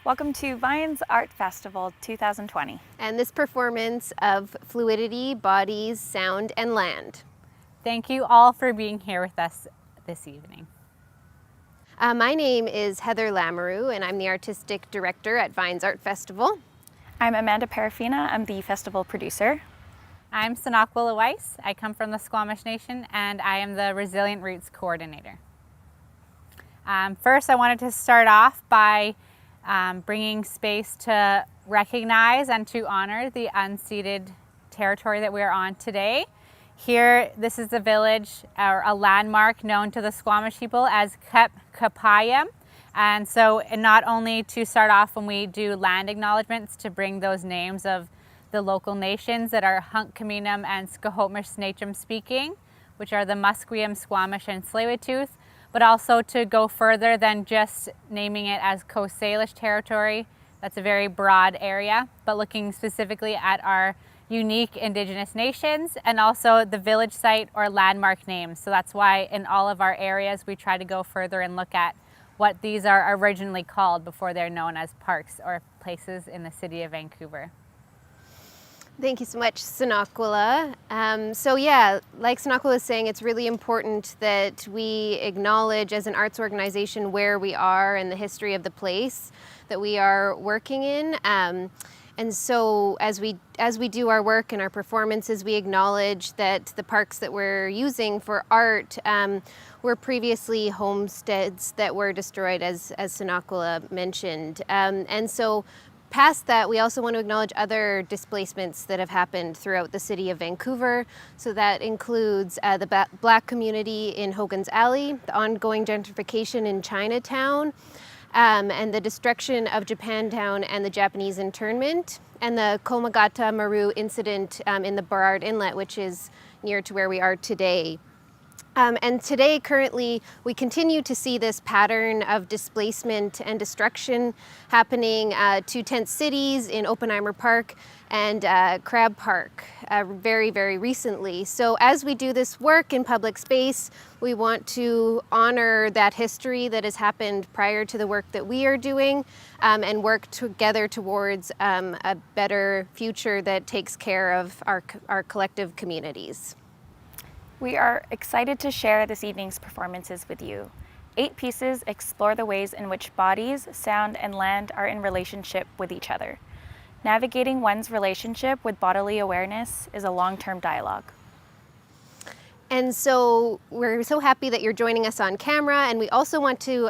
Welcome to Vines Art Festival 2020. And this performance of Fluidity, Bodies, Sound, and Land. Thank you all for being here with us this evening. My name is Heather Lamoureux, and I'm the Artistic Director at Vines Art Festival. I'm Amanda Parafina. I'm the festival producer. I'm Sanakwa Weiss. I come from the Squamish Nation, and I am the Resilient Roots Coordinator. First, I wanted to start off by bringing space to recognize and to honor the unceded territory that we're on today. Here, this is a village, or a landmark known to the Squamish people as Kapayam. And so, not only to start off when we do land acknowledgements to bring those names of the local nations that are Hunkkaminam and Squamish Snatchum speaking, which are the Musqueam, Squamish, and Tsleil-Waututh, but also to go further than just naming it as Coast Salish territory. That's a very broad area, but looking specifically at our unique Indigenous nations and also the village site or landmark names. So that's why in all of our areas we try to go further and look at what these are originally called before they're known as parks or places in the city of Vancouver. Thank you so much, Sanakwa. So yeah, like Sanakwa was saying, it's really important that we acknowledge as an arts organization where we are and the history of the place that we are working in. And so as we do our work and our performances, we acknowledge that the parks that we're using for art were previously homesteads that were destroyed, as Sanakwa mentioned. And so past that, we also want to acknowledge other displacements that have happened throughout the city of Vancouver. So that includes the Black community in Hogan's Alley, the ongoing gentrification in Chinatown, and the destruction of Japantown and the Japanese internment, and the Komagata Maru incident in the Burrard Inlet, which is near to where we are today. And today, currently, we continue to see this pattern of displacement and destruction happening to tent cities in Oppenheimer Park and Crab Park very, very recently. So as we do this work in public space, we want to honor that history that has happened prior to the work that we are doing and work together towards a better future that takes care of our collective communities. We are excited to share this evening's performances with you. 8 pieces explore the ways in which bodies, sound, and land are in relationship with each other. Navigating one's relationship with bodily awareness is a long-term dialogue. And so we're so happy that you're joining us on camera, and we also want to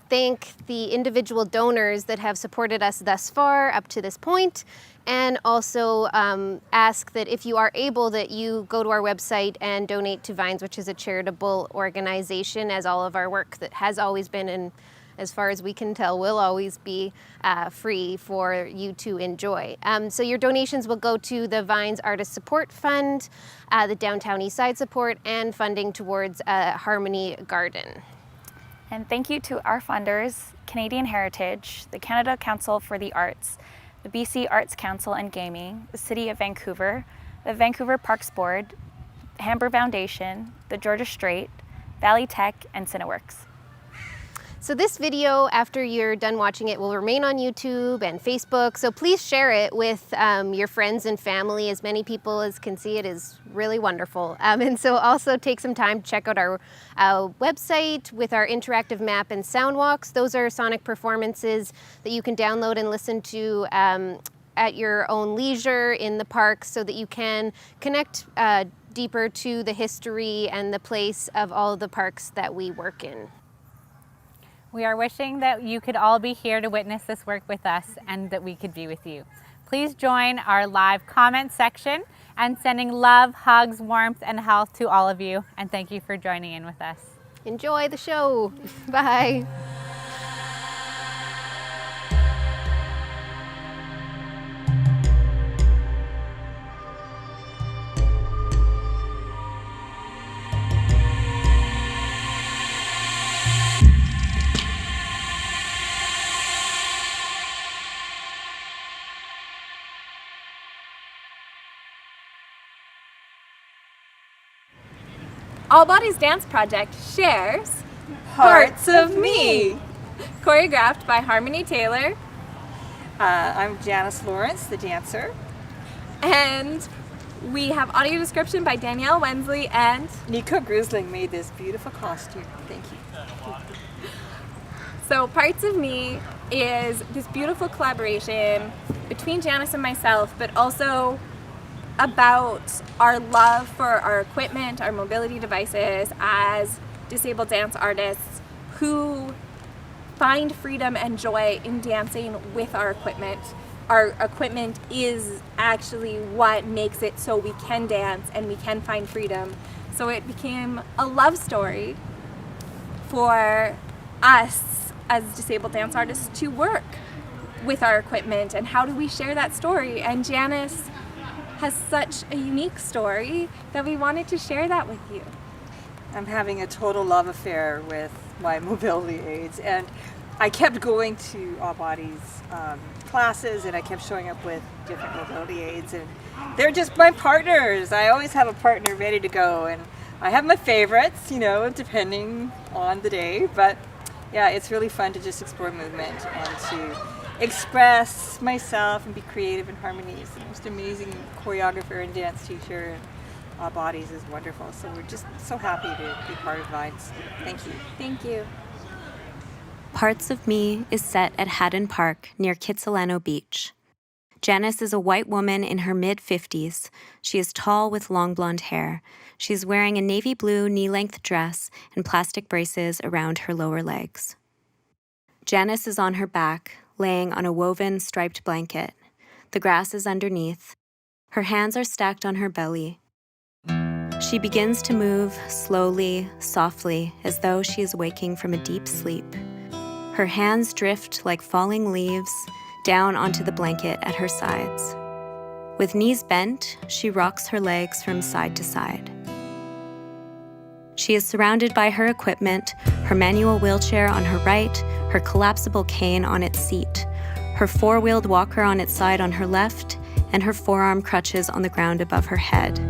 thank the individual donors that have supported us thus far up to this point, and also ask that if you are able, that you go to our website and donate to Vines, which is a charitable organization, as all of our work that has always been, and as far as we can tell, will always be free for you to enjoy. So your donations will go to the Vines Artist Support Fund, the Downtown Eastside Support, and funding towards Harmony Garden. And thank you to our funders, Canadian Heritage, the Canada Council for the Arts, the BC Arts Council and Gaming, the City of Vancouver, the Vancouver Parks Board, Hébert Foundation, the Georgia Strait, Valley Tech, and Cineworks. So this video, after you're done watching it, will remain on YouTube and Facebook. So please share it with your friends and family. As many people as can see it is really wonderful. And so also take some time to check out our website with our interactive map and sound walks. Those are sonic performances that you can download and listen to at your own leisure in the parks, so that you can connect deeper to the history and the place of all of the parks that we work in. We are wishing that you could all be here to witness this work with us and that we could be with you. Please join our live comment section, and sending love, hugs, warmth, and health to all of you. And thank you for joining in with us. Enjoy the show. Bye. All Bodies Dance Project shares Parts of Me, choreographed by Harmony Taylor, I'm Janice Lawrence, the dancer. And we have audio description by Danielle Wensley and Nico Grisling made this beautiful costume. Thank you. So Parts of Me is this beautiful collaboration between Janice and myself, but also about our love for our equipment, our mobility devices as disabled dance artists who find freedom and joy in dancing with our equipment. Our equipment is actually what makes it so we can dance and we can find freedom. So it became a love story for us as disabled dance artists to work with our equipment, and how do we share that story? And Janice has such a unique story that we wanted to share that with you. I'm having a total love affair with my mobility aids, and I kept going to All Bodies classes, and I kept showing up with different mobility aids, and they're just my partners. I always have a partner ready to go, and I have my favorites, depending on the day, but yeah, it's really fun to just explore movement and to express myself and be creative in harmony. It's the most amazing choreographer and dance teacher, and All Bodies is wonderful, so we're just so happy to be part of Vines. Thank you. Thank you. Parts of Me is set at Haddon Park near Kitsilano Beach. Janice is a white woman in her mid-50s. She is tall with long blonde hair. She is wearing a navy blue knee-length dress and plastic braces around her lower legs. Janice is on her back, laying on a woven striped blanket. The grass is underneath. Her hands are stacked on her belly. She begins to move slowly, softly, as though she is waking from a deep sleep. Her hands drift like falling leaves down onto the blanket at her sides. With knees bent, she rocks her legs from side to side. She is surrounded by her equipment, her manual wheelchair on her right, her collapsible cane on its seat, her four-wheeled walker on its side on her left, and her forearm crutches on the ground above her head.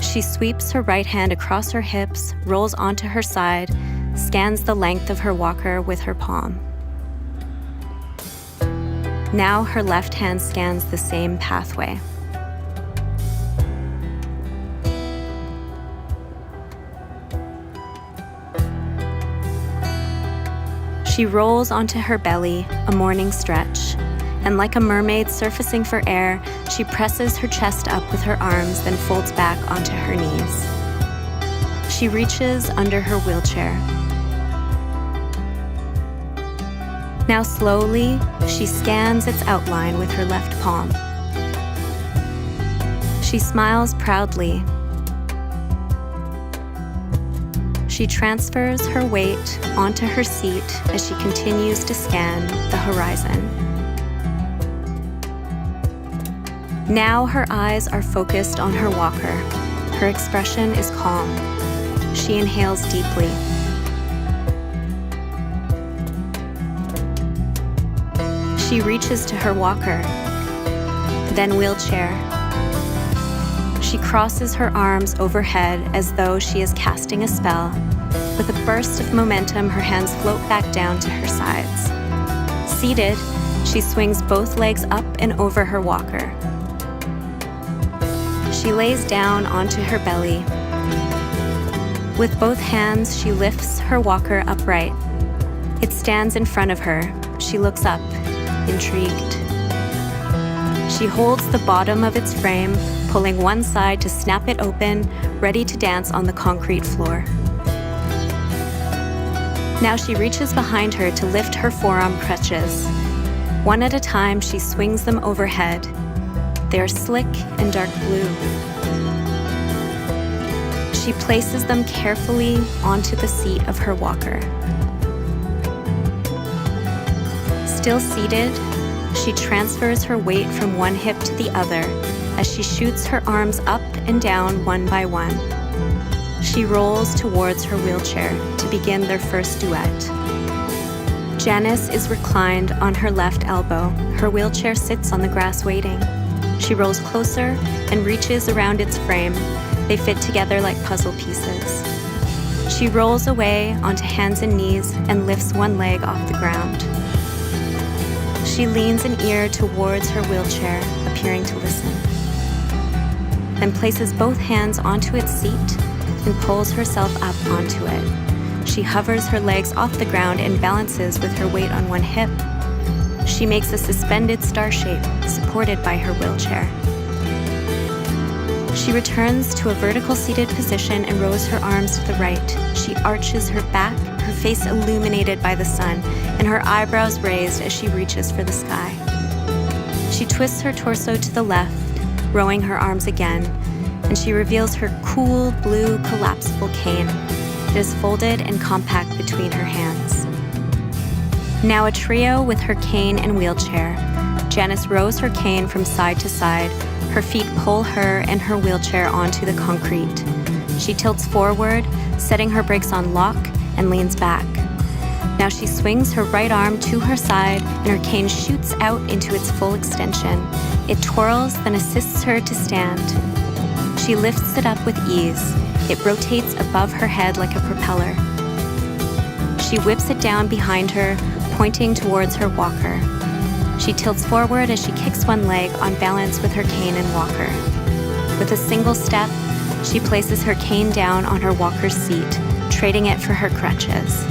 She sweeps her right hand across her hips, rolls onto her side, scans the length of her walker with her palm. Now her left hand scans the same pathway. She rolls onto her belly, a morning stretch, and like a mermaid surfacing for air, she presses her chest up with her arms, then folds back onto her knees. She reaches under her wheelchair. Now slowly, she scans its outline with her left palm. She smiles proudly. She transfers her weight onto her seat as she continues to scan the horizon. Now her eyes are focused on her walker. Her expression is calm. She inhales deeply. She reaches to her walker, then wheelchair. She crosses her arms overhead as though she is casting a spell. With a burst of momentum, her hands float back down to her sides. Seated, she swings both legs up and over her walker. She lays down onto her belly. With both hands, she lifts her walker upright. It stands in front of her. She looks up, intrigued. She holds the bottom of its frame, pulling one side to snap it open, ready to dance on the concrete floor. Now she reaches behind her to lift her forearm crutches. One at a time, she swings them overhead. They are slick and dark blue. She places them carefully onto the seat of her walker. Still seated, she transfers her weight from one hip to the other as she shoots her arms up and down one by one. She rolls towards her wheelchair to begin their first duet. Janice is reclined on her left elbow. Her wheelchair sits on the grass waiting. She rolls closer and reaches around its frame. They fit together like puzzle pieces. She rolls away onto hands and knees and lifts one leg off the ground. She leans an ear towards her wheelchair, appearing to listen. Then places both hands onto its seat and pulls herself up onto it. She hovers her legs off the ground and balances with her weight on one hip. She makes a suspended star shape, supported by her wheelchair. She returns to a vertical seated position and rows her arms to the right. She arches her back, her face illuminated by the sun, and her eyebrows raised as she reaches for the sky. She twists her torso to the left, rowing her arms again, and she reveals her cool blue collapsible cane. It is folded and compact between her hands. Now a trio with her cane and wheelchair. Janice rows her cane from side to side. Her feet pull her and her wheelchair onto the concrete. She tilts forward, setting her brakes on lock, and leans back. Now she swings her right arm to her side, and her cane shoots out into its full extension. It twirls, then assists her to stand. She lifts it up with ease. It rotates above her head like a propeller. She whips it down behind her, pointing towards her walker. She tilts forward as she kicks one leg on balance with her cane and walker. With a single step, she places her cane down on her walker's seat, trading it for her crutches.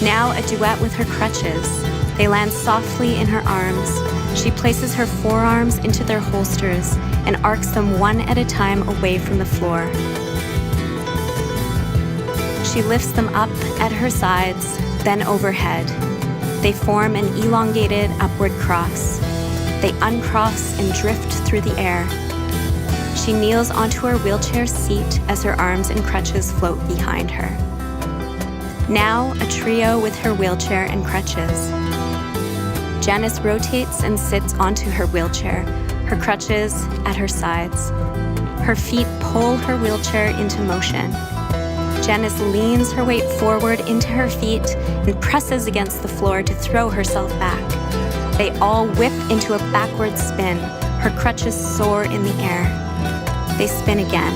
Now a duet with her crutches. They land softly in her arms. She places her forearms into their holsters and arcs them one at a time away from the floor. She lifts them up at her sides, then overhead. They form an elongated upward cross. They uncross and drift through the air. She kneels onto her wheelchair seat as her arms and crutches float behind her. Now a trio with her wheelchair and crutches. Janice rotates and sits onto her wheelchair, her crutches at her sides. Her feet pull her wheelchair into motion. Janice leans her weight forward into her feet and presses against the floor to throw herself back. They all whip into a backward spin. Her crutches soar in the air. They spin again.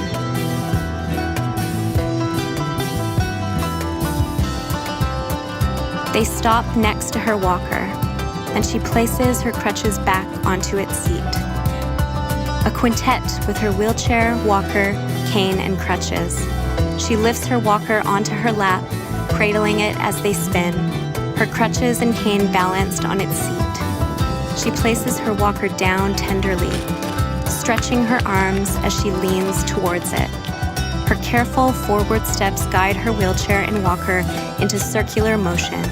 They stop next to her walker, and she places her crutches back onto its seat. A quintet with her wheelchair, walker, cane, and crutches. She lifts her walker onto her lap, cradling it as they spin, her crutches and cane balanced on its seat. She places her walker down tenderly, stretching her arms as she leans towards it. Her careful forward steps guide her wheelchair and walker into circular motion.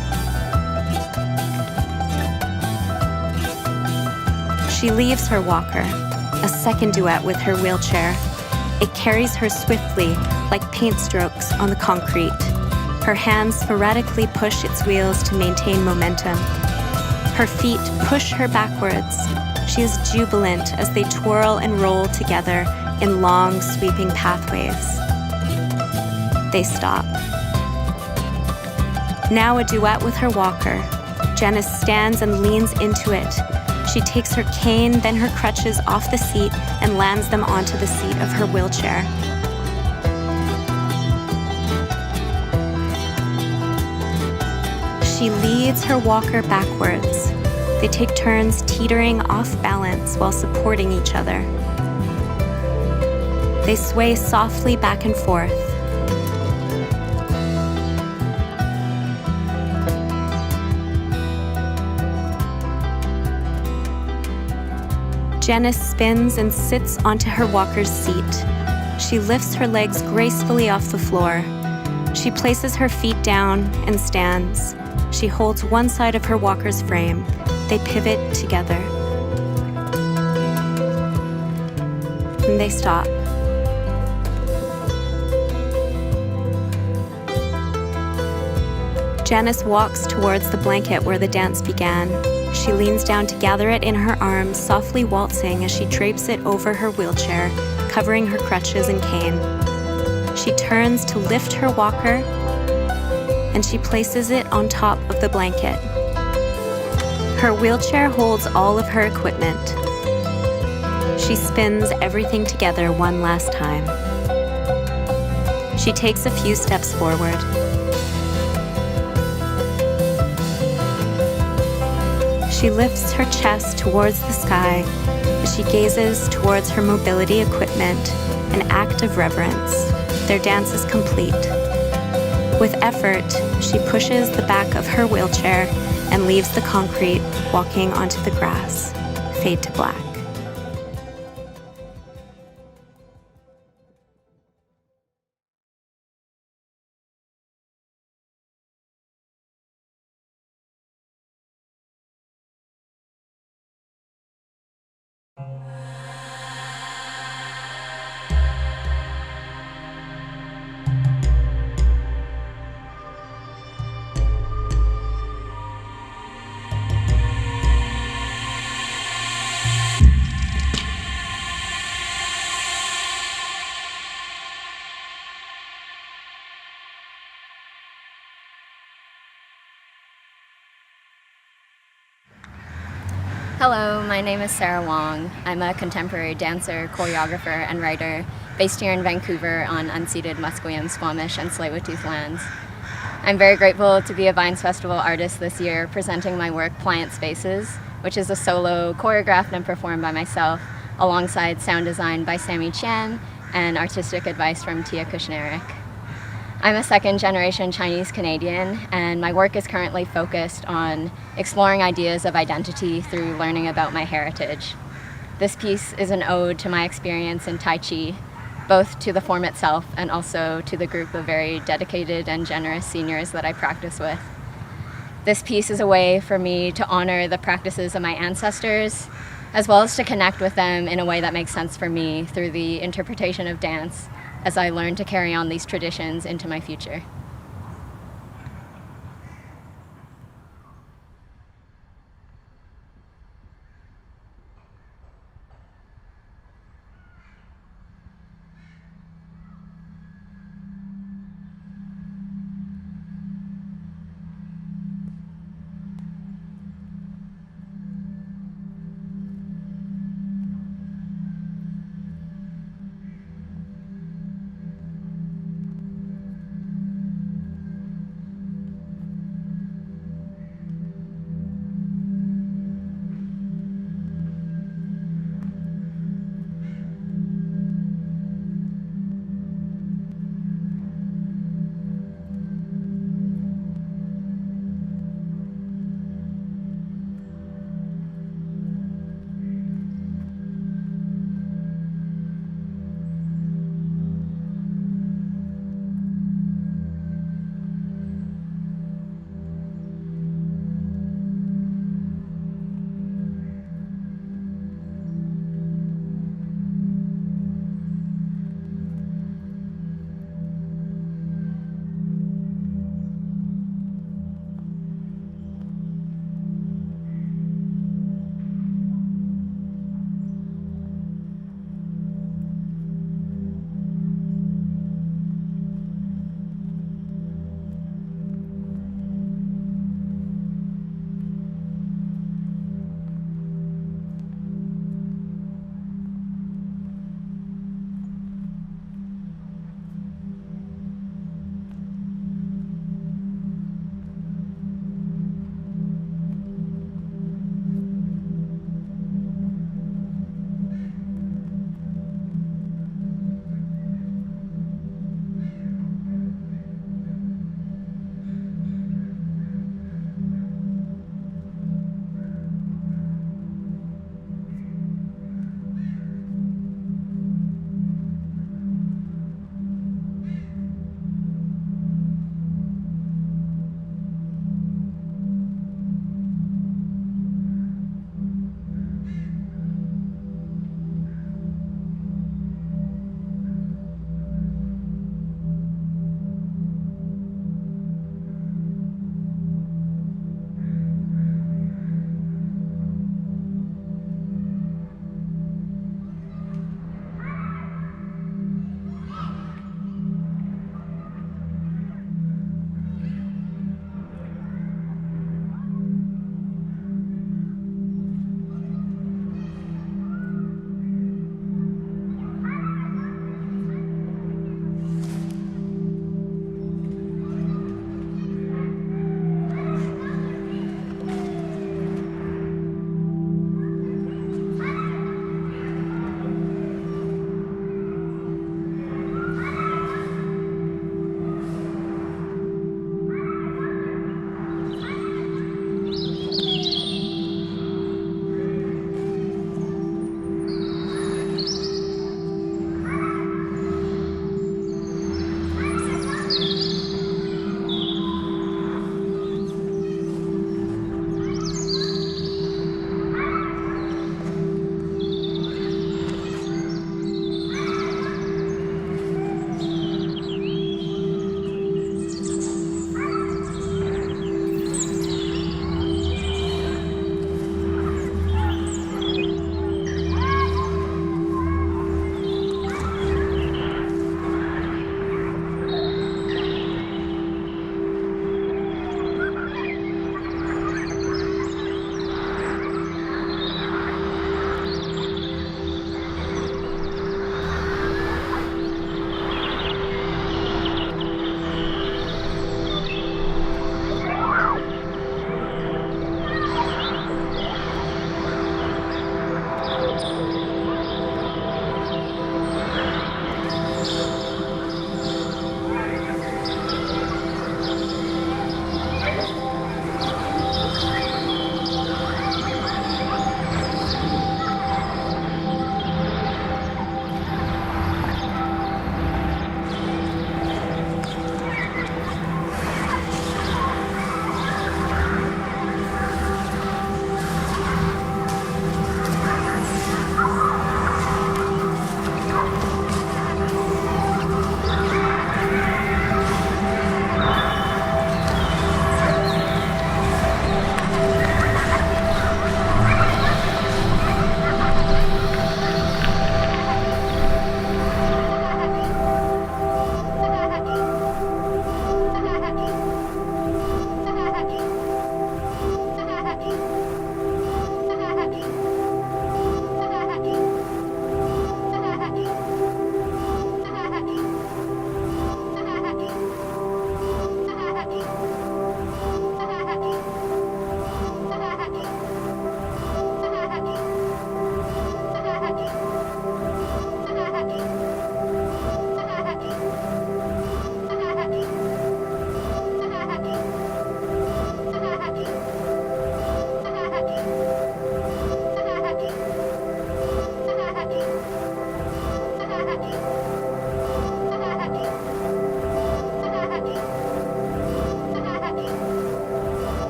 She leaves her walker, a second duet with her wheelchair. It carries her swiftly, like paint strokes on the concrete. Her hands sporadically push its wheels to maintain momentum. Her feet push her backwards. She is jubilant as they twirl and roll together in long, sweeping pathways. They stop. Now a duet with her walker. Janice stands and leans into it. She takes her cane, then her crutches off the seat and lands them onto the seat of her wheelchair. She leads her walker backwards. They take turns teetering off balance while supporting each other. They sway softly back and forth. Janice spins and sits onto her walker's seat. She lifts her legs gracefully off the floor. She places her feet down and stands. She holds one side of her walker's frame. They pivot together. And they stop. Janice walks towards the blanket where the dance began. She leans down to gather it in her arms, softly waltzing as she drapes it over her wheelchair, covering her crutches and cane. She turns to lift her walker, and she places it on top of the blanket. Her wheelchair holds all of her equipment. She spins everything together one last time. She takes a few steps forward. She She lifts her chest towards the sky as she gazes towards her mobility equipment, an act of reverence. Their dance is complete. With effort, she pushes the back of her wheelchair and leaves the concrete, walking onto the grass. Fade to black. Hello, my name is Sarah Wong. I'm a contemporary dancer, choreographer, and writer based here in Vancouver on unceded Musqueam, Squamish, and Tsleil-Waututh lands. I'm very grateful to be a Vines Festival artist this year, presenting my work Pliant Spaces, which is a solo choreographed and performed by myself, alongside sound design by Sammy Chan and artistic advice from Tia Kushnarik. I'm a second-generation Chinese Canadian, and my work is currently focused on exploring ideas of identity through learning about my heritage. This piece is an ode to my experience in Tai Chi, both to the form itself and also to the group of very dedicated and generous seniors that I practice with. This piece is a way for me to honor the practices of my ancestors, as well as to connect with them in a way that makes sense for me through the interpretation of dance as I learn to carry on these traditions into my future.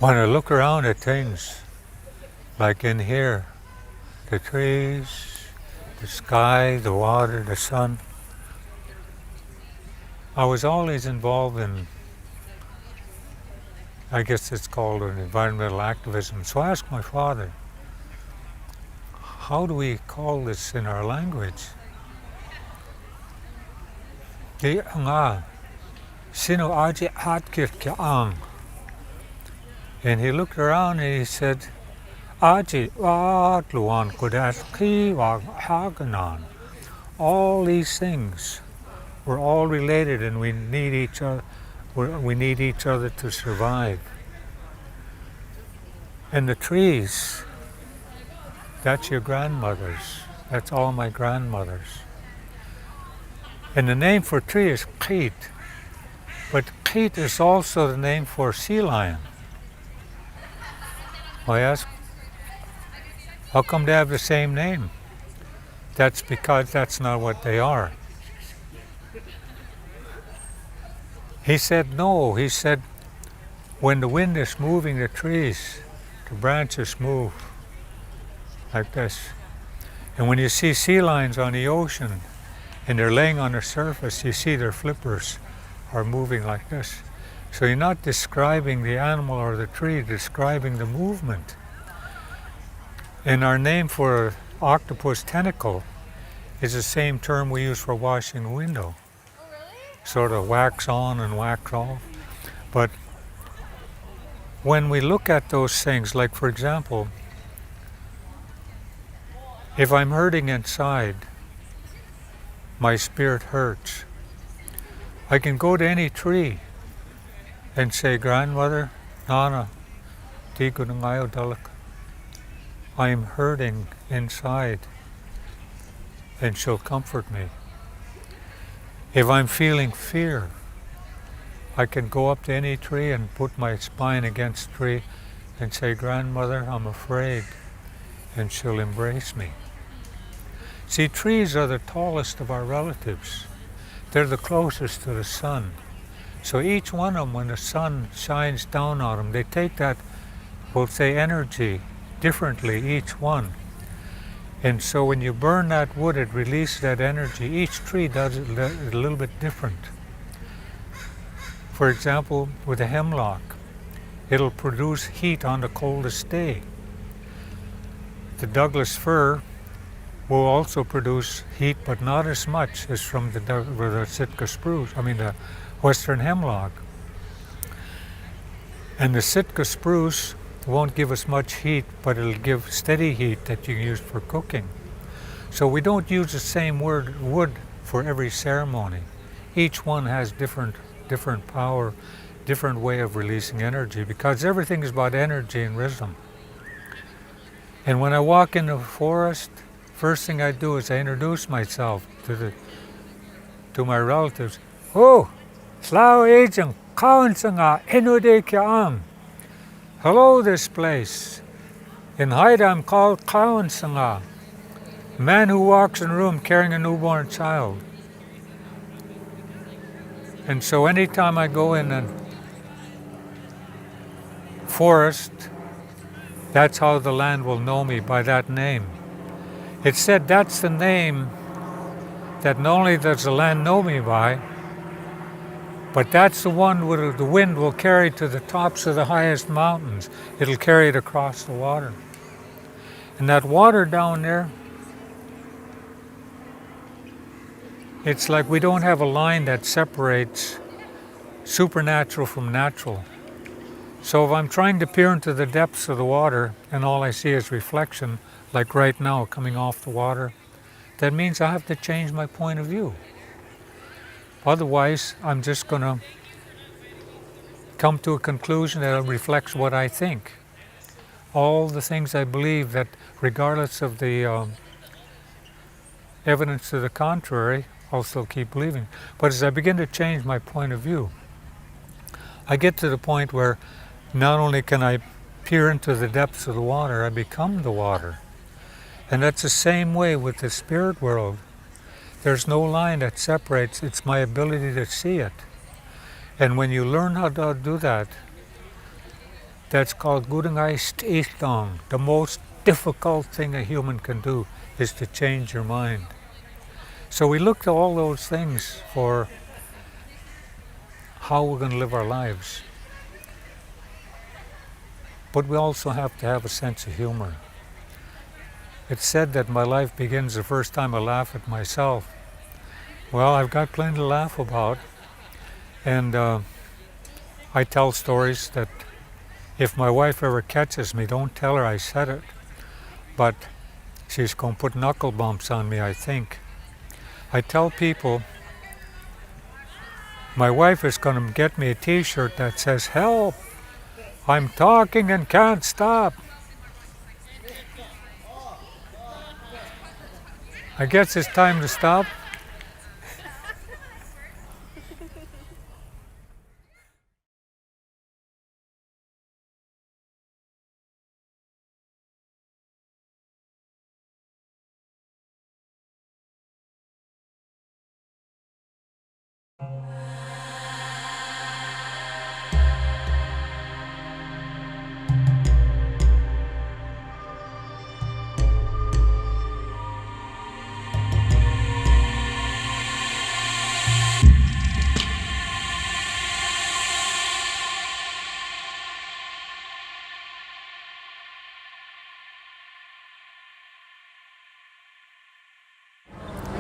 when I look around at things, like in here, the trees, the sky, the water, the sun, I was always involved in, I guess it's called an environmental activism. So I asked my father, how do we call this in our language? Di nga, sino aji atkir ki ang. And he looked around and he said, Aji wat luan kudas ki wa haganan. All these things, we're all related and we need each other. We need each other to survive. And the trees, that's your grandmothers. That's all my grandmothers. And the name for tree is Keet. But Keet is also the name for sea lion. I asked, how come they have the same name? That's because that's not what they are. He said no. He said when the wind is moving the trees, the branches move like this. And when you see sea lions on the ocean and they're laying on the surface, you see their flippers are moving like this. So you're not describing the animal or the tree, you're describing the movement. And our name for octopus tentacle is the same term we use for washing a window. Oh, really? Sort of wax on and wax off. But when we look at those things, like for example, if I'm hurting inside, my spirit hurts, I can go to any tree and say, grandmother, Nana, di ko na ngayon dalak. I am hurting inside, and she'll comfort me. If I'm feeling fear, I can go up to any tree and put my spine against the tree and say, grandmother, I'm afraid, and she'll embrace me. See, trees are the tallest of our relatives. They're the closest to the sun. So each one of them, when the sun shines down on them, they take that, we'll say, energy differently, each one. And so when you burn that wood, it releases that energy. Each tree does it a little bit different. For example, with a hemlock, it'll produce heat on the coldest day. The Douglas fir will also produce heat, but not as much as from the Sitka spruce, the western hemlock. And the Sitka spruce won't give us much heat, but it'll give steady heat that you can use for cooking. So we don't use the same wood for every ceremony. Each one has different power, different way of releasing energy, because everything is about energy and rhythm. And when I walk in the forest, first thing I do is I introduce myself to my relatives. Oh, Slao Agent, Kaun Sanga, Inude Kiang. Hello, this place. In Haida, I'm called Kaun Sanga, a man who walks in a room carrying a newborn child. And so anytime I go in a forest, that's how the land will know me, by that name. It said that's the name that not only does the land know me by, but that's the one where the wind will carry to the tops of the highest mountains. It'll carry it across the water. And that water down there, it's like we don't have a line that separates supernatural from natural. So if I'm trying to peer into the depths of the water and all I see is reflection, like right now coming off the water, that means I have to change my point of view. Otherwise, I'm just going to come to a conclusion that reflects what I think. All the things I believe, that regardless of the evidence to the contrary, I'll still keep believing. But as I begin to change my point of view, I get to the point where not only can I peer into the depths of the water, I become the water. And that's the same way with the spirit world. There's no line that separates, it's my ability to see it. And when you learn how to do that, that's called Gudanggeist Istong. The most difficult thing a human can do is to change your mind. So we look to all those things for how we're going to live our lives. But we also have to have a sense of humor. It's said that my life begins the first time I laugh at myself. Well, I've got plenty to laugh about. And I tell stories that if my wife ever catches me, don't tell her I said it. But she's going to put knuckle bumps on me, I think. I tell people my wife is going to get me a t-shirt that says, "Help! I'm talking and can't stop." I guess it's time to stop.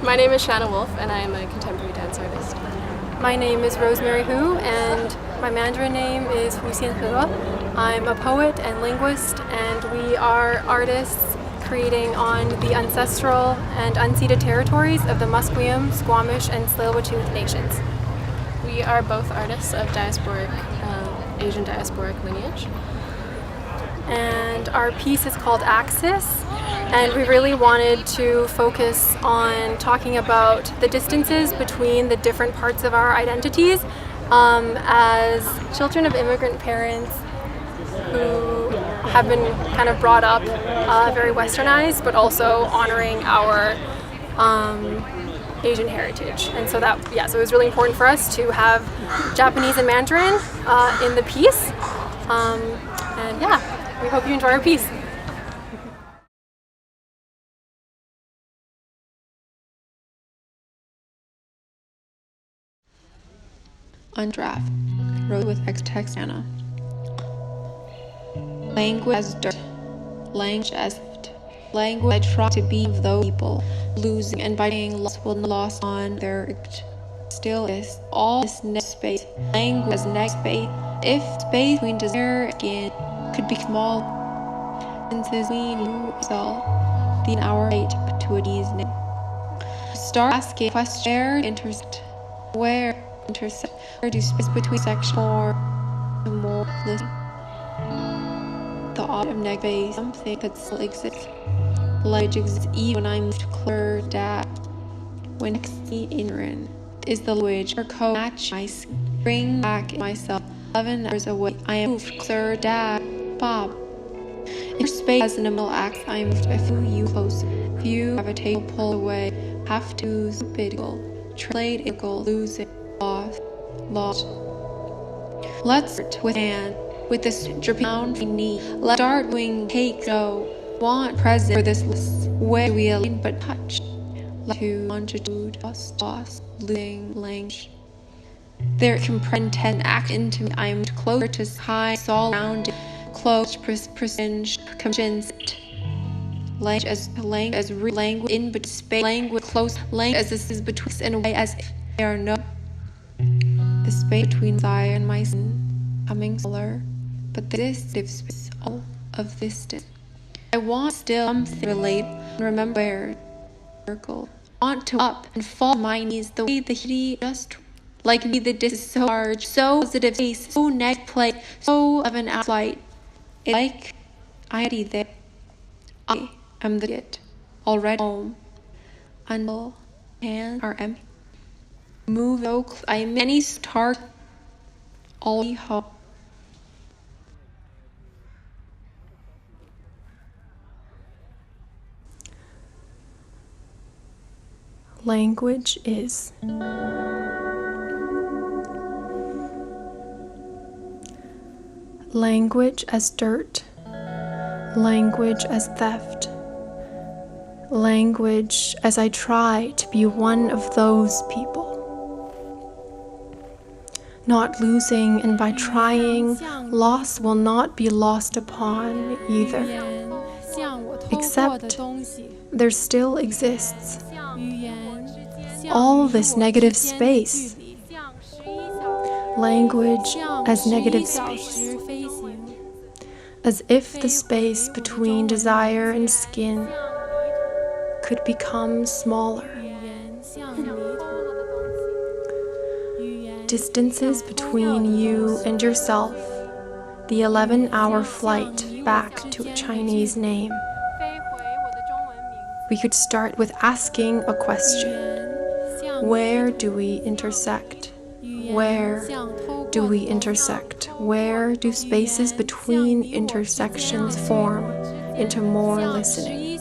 My name is Shana Wolfe, and I am a contemporary dance artist. My name is Rosemary Hu, and my Mandarin name is Xinhe. I'm a poet and linguist, and we are artists creating on the ancestral and unceded territories of the Musqueam, Squamish, and Tsleil-Waututh nations. We are both artists of diasporic, Asian diasporic lineage. And our piece is called Axis, and we really wanted to focus on talking about the distances between the different parts of our identities as children of immigrant parents who have been kind of brought up very westernized, but also honoring our Asian heritage. And so so it was really important for us to have Japanese and Mandarin in the piece. And yeah, we hope you enjoy our piece. On draft, wrote with X-text Xana. Language as dirt, language as language I try to be of those people, losing and by being lost will lost on their still is all this next space, language as next space, if space between desire again could be small, since we knew so, the hour late to a D's name. Start asking questions where intersect, where intersect, where do space between section or more listening. The object of next space, something that still exists. Language exists even when I move to clear that. When the ignorant is the language or code match my skin. Bring back myself 11 hours away. I am moved clear that Bob. If space has an middle act, I am moved a few closer. If you have a table pull away, have to lose bidical. Trade equal, lose it, lost. Let's start with hand. With this dripping we need. Let's start doing take go. Want present for this way we align but touch. Like to longitude, lost, losing language. There comprehend act into me. I am closer to high, all rounded, close, precision, convinced. Language as language in but space, language close, language as this is between and away as if there are no. The space between I and my sin coming smaller, but this gives space all of this distance. I want still something relate and remember where circle. Want to up and fall my knees the way the hitty just like me the disc is so large, so positive face, so neck play, so of an outflight. It's like I already there. I am the it already home. Until hands are empty. Move so I many start all hope. Language is. Language as dirt. Language as theft. Language as I try to be one of those people. Not losing, and by trying, loss will not be lost upon either. Except there still exists all this negative space. Language as negative space. As if the space between desire and skin could become smaller. Distances between you and yourself, the 11-hour flight back to a Chinese name. We could start with asking a question. Where do we intersect? Where do we intersect? Where do spaces between intersections form into more listening?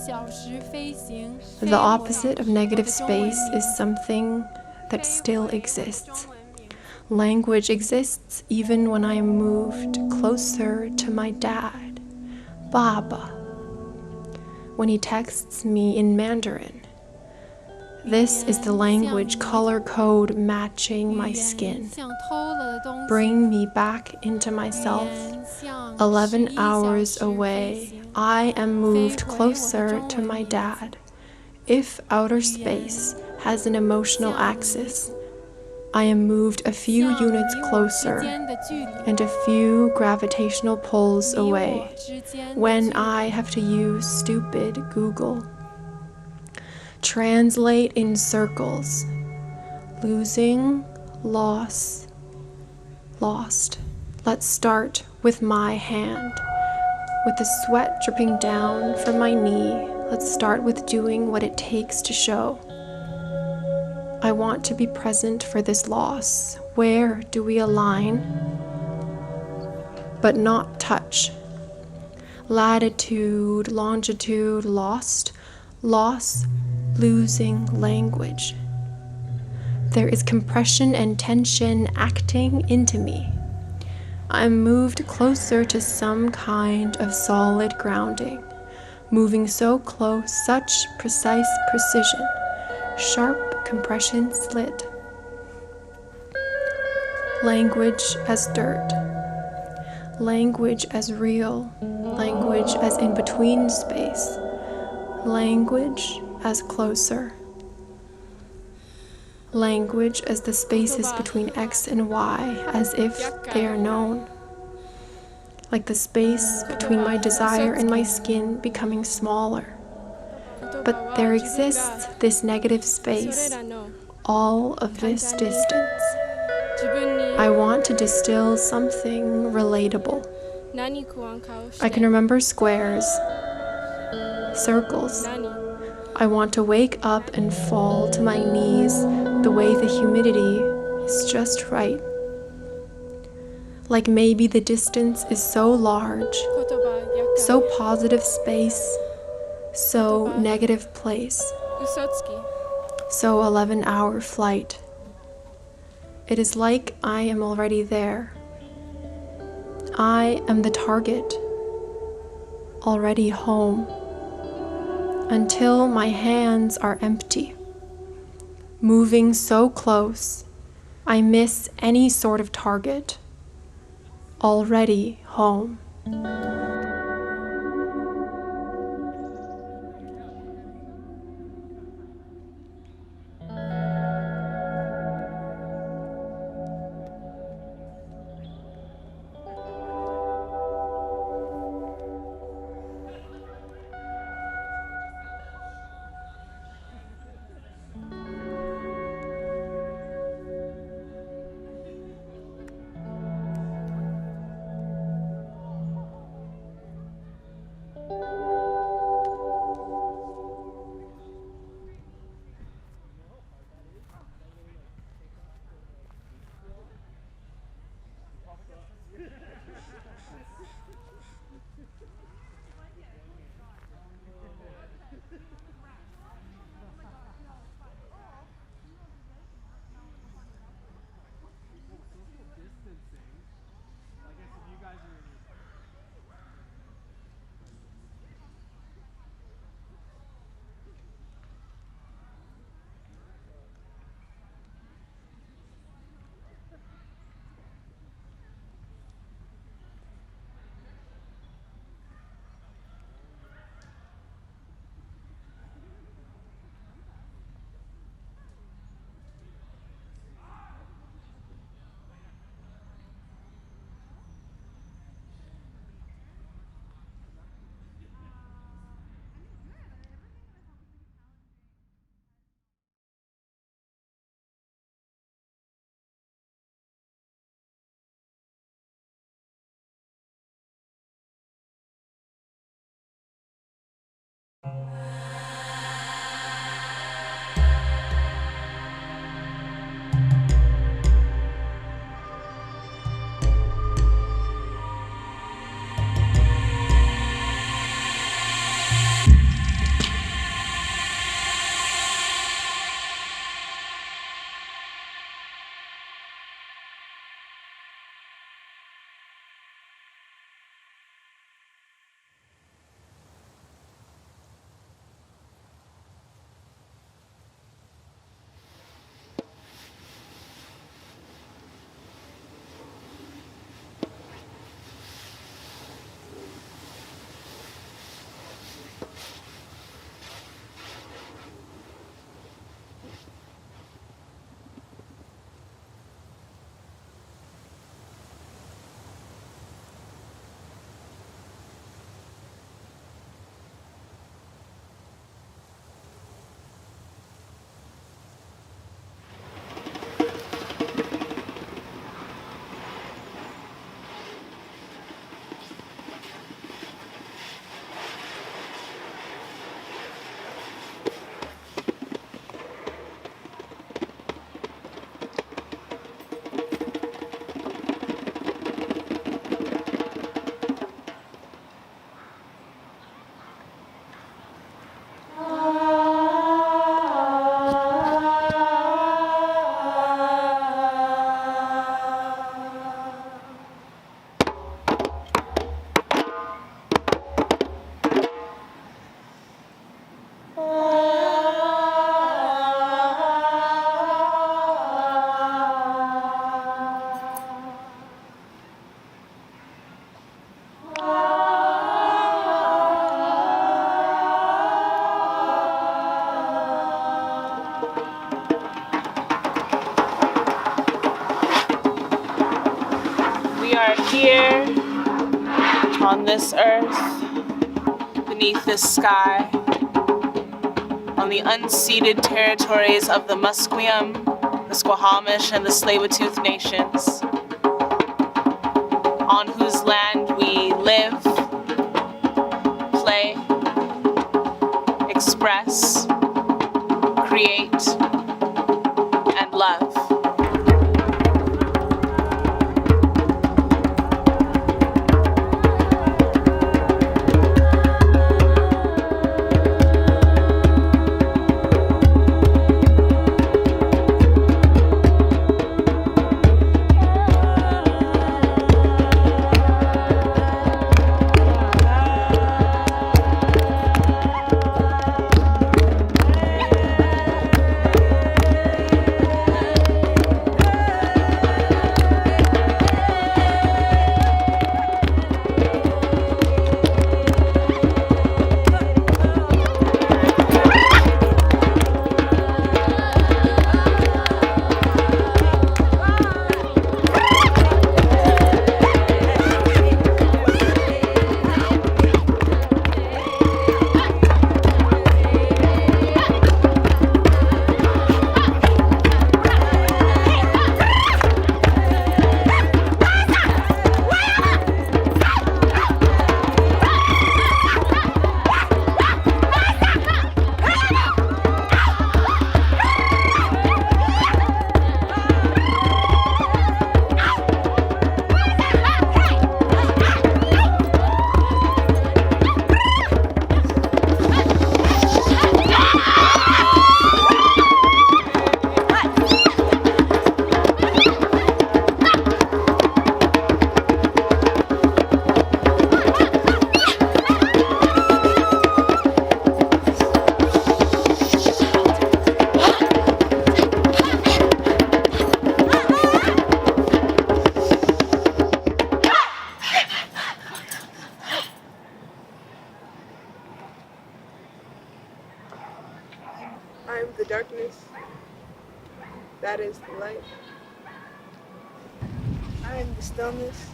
The opposite of negative space is something that still exists. Language exists even when I am moved closer to my dad, Baba, when he texts me in Mandarin. This is the language color code matching my skin. Bring me back into myself. 11 hours away, I am moved closer to my dad. If outer space has an emotional axis, I am moved a few units closer and a few gravitational pulls away when I have to use stupid Google. Translate in circles. Losing, loss, lost. Let's start with my hand. With the sweat dripping down from my knee, let's start with doing what it takes to show. I want to be present for this loss. Where do we align, but not touch? Latitude, longitude, lost, loss, losing language. There is compression and tension acting into me. I'm moved closer to some kind of solid grounding, moving so close, such precise precision, sharp compression slit. Language as dirt. Language as real. Language as in between space. Language as closer. Language as the spaces between X and Y, as if they are known. Like the space between my desire and my skin becoming smaller. But there exists this negative space, all of this distance. I want to distill something relatable. I can remember squares, circles. I want to wake up and fall to my knees the way the humidity is just right. Like maybe the distance is so large, so positive space, so negative place, so 11-hour flight. It is like I am already there. I am the target, already home, until my hands are empty. Moving so close, I miss any sort of target, already home. here on this earth, beneath this sky, on the unceded territories of the Musqueam, the Squamish, and the Tsleil-Waututh nations, on whose land we live, play, express, create, and love. I'm the darkness. That is the light. I am the stillness.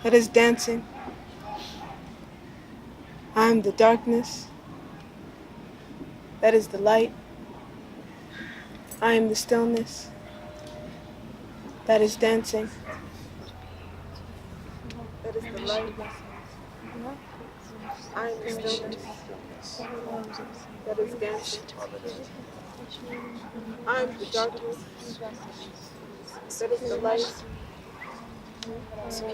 That is dancing. I am the darkness. That is the light. I am the stillness. That is dancing. That is the light. I am the stillness. That is dancing. I am the darkness. That is the light.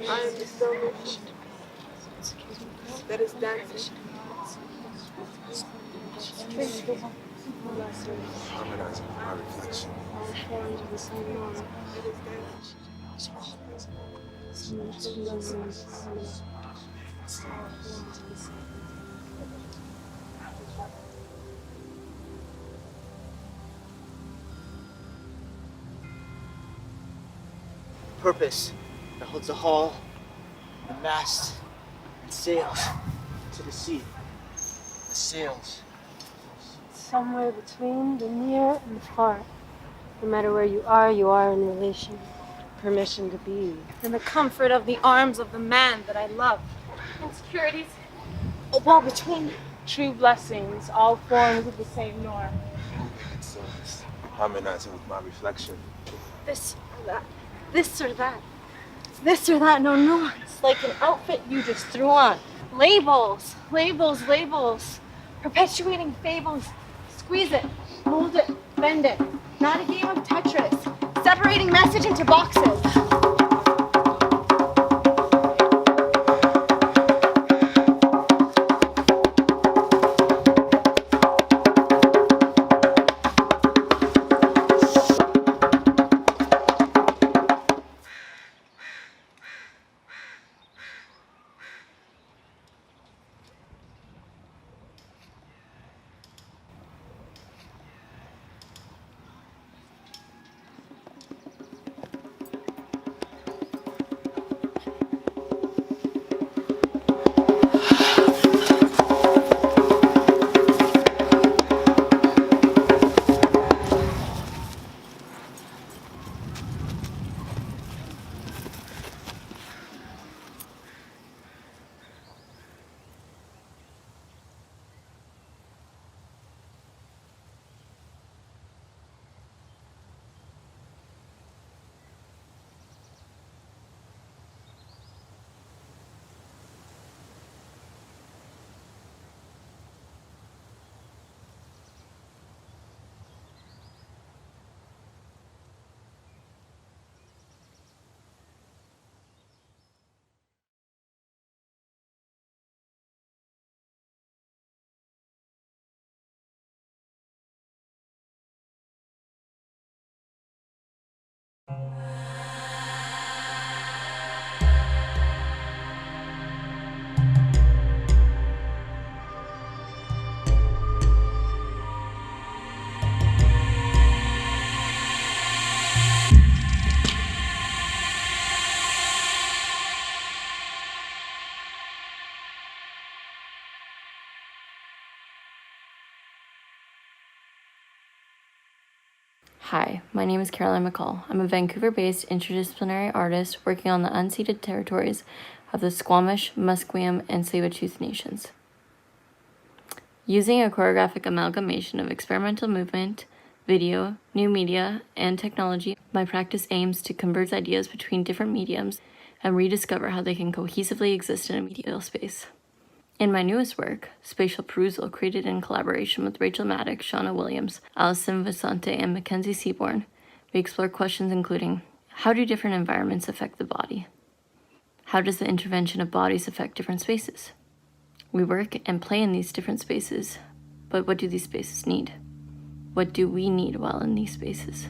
I am the stillness. That is dancing. Harmonizing with my reflection. Purpose that holds the hull, the mast, and sails to the sea. The sails. Somewhere between the near and the far. No matter where you are in relation. Permission to be. In the comfort of the arms of the man that I love. Insecurities. A wall between. True blessings, all forms of the same norm. So harmonizing with my reflection. This or that. This or that. This or that, no nuance. Like an outfit you just threw on. Labels, labels, labels. Perpetuating fables. Squeeze it, mold it, bend it. Not a game of Tetris. Separating message into boxes. Hi, my name is Caroline MacCaull. I'm a Vancouver-based interdisciplinary artist working on the unceded territories of the Squamish, Musqueam, and Tsleil-Waututh nations. Using a choreographic amalgamation of experimental movement, video, new media, and technology, my practice aims to converge ideas between different mediums and rediscover how they can cohesively exist in a medial space. In my newest work, Spatial Perusal, created in collaboration with Rachel Maddox, Shana Williams, Alison Vicente, and Mackenzie Seaborn, we explore questions including, how do different environments affect the body? How does the intervention of bodies affect different spaces? We work and play in these different spaces, but what do these spaces need? What do we need while in these spaces?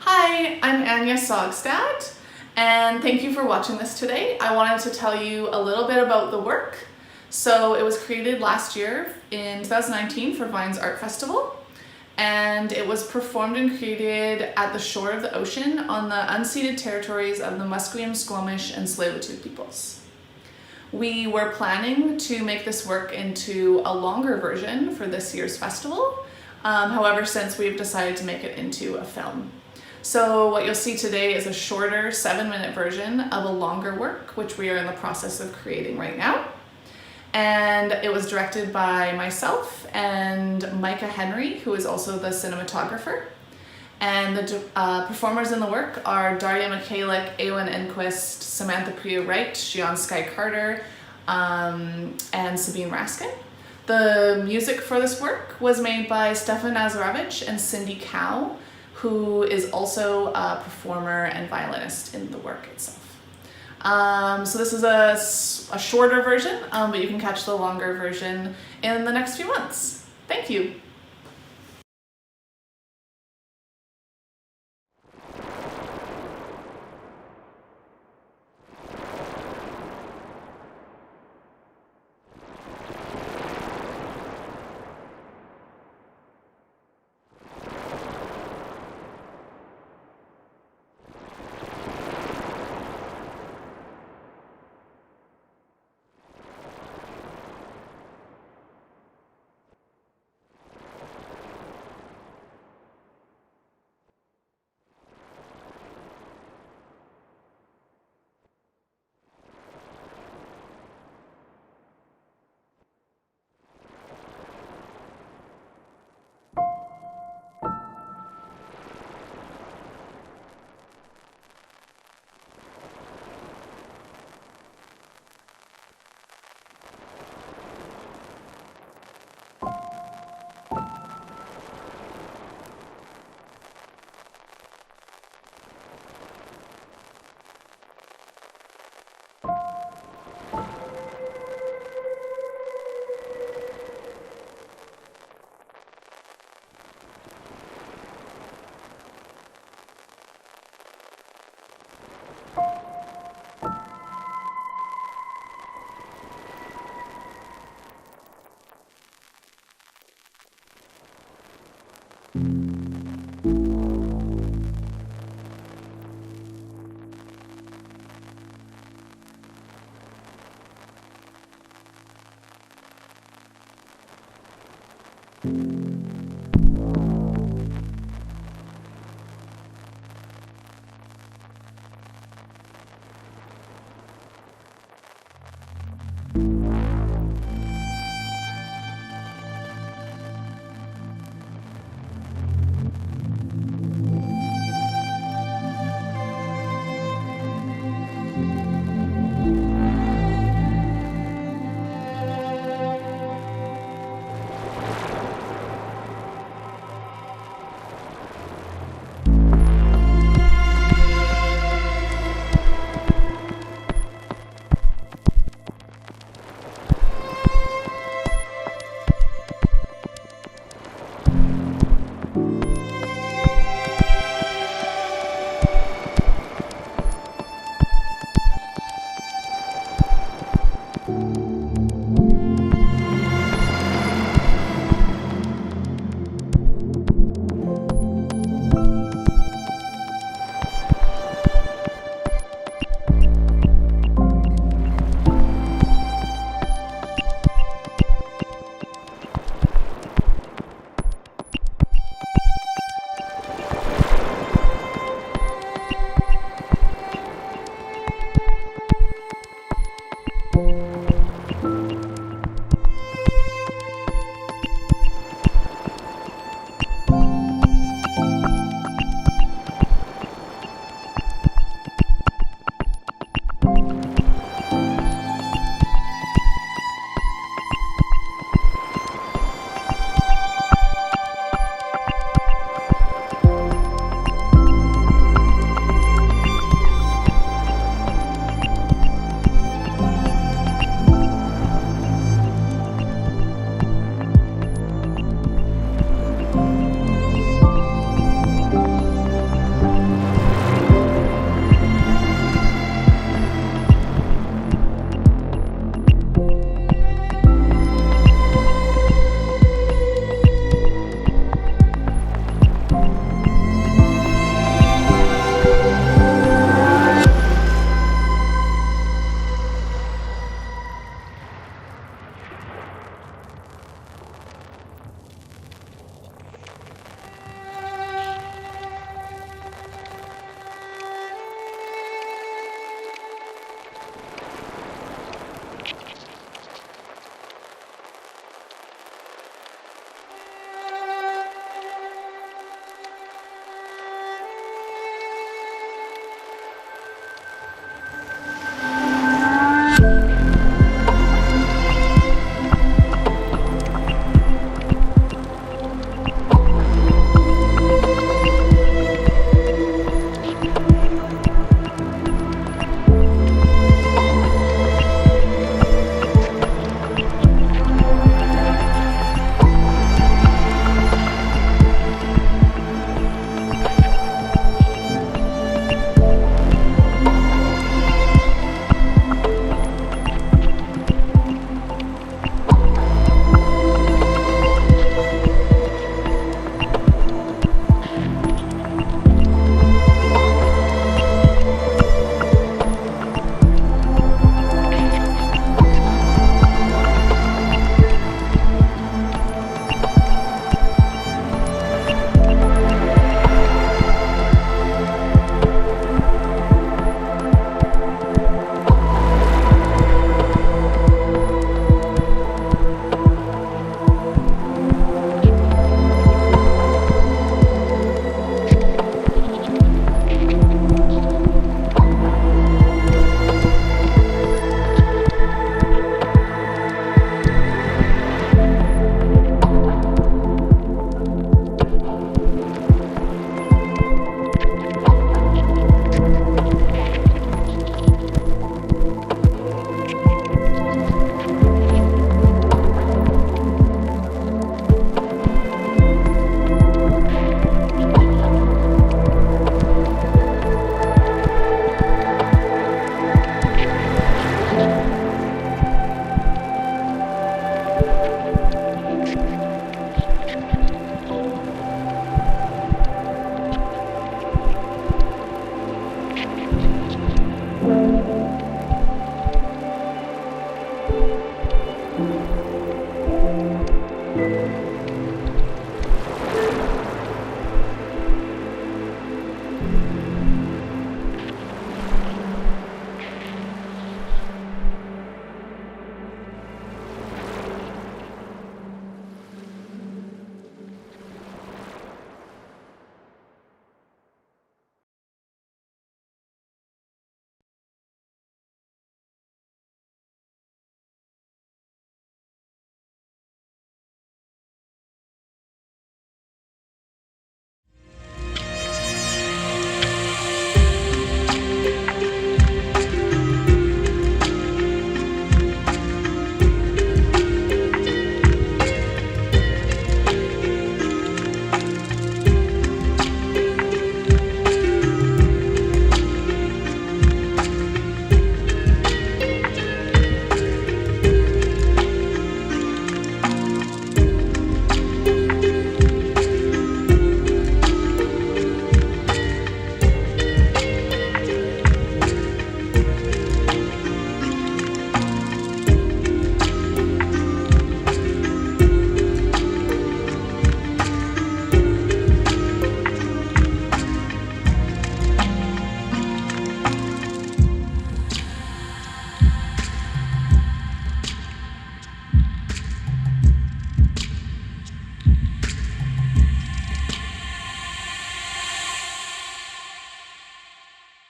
Hi, I'm Anya Sogstad, and thank you for watching this today. I wanted to tell you a little bit about the work. So it was created last year in 2019 for Vine's Art Festival, and it was performed and created at the shore of the ocean on the unceded territories of the Musqueam, Squamish, and Tsleil-Waututh peoples. We were planning to make this work into a longer version for this year's festival. However, since we've decided to make it into a film. So what you'll see today is a shorter 7-minute version of a longer work, which we are in the process of creating right now. And it was directed by myself and Micah Henry, who is also the cinematographer. And the performers in the work are Daria Michalik, Eowyn Enquist, Samantha Priya Wright, Shion Sky Carter, and Sabine Raskin. The music for this work was made by Stefan Nazarevich and Cindy Cow, who is also a performer and violinist in the work itself. So this is a shorter version, but you can catch the longer version in the next few months. Thank you.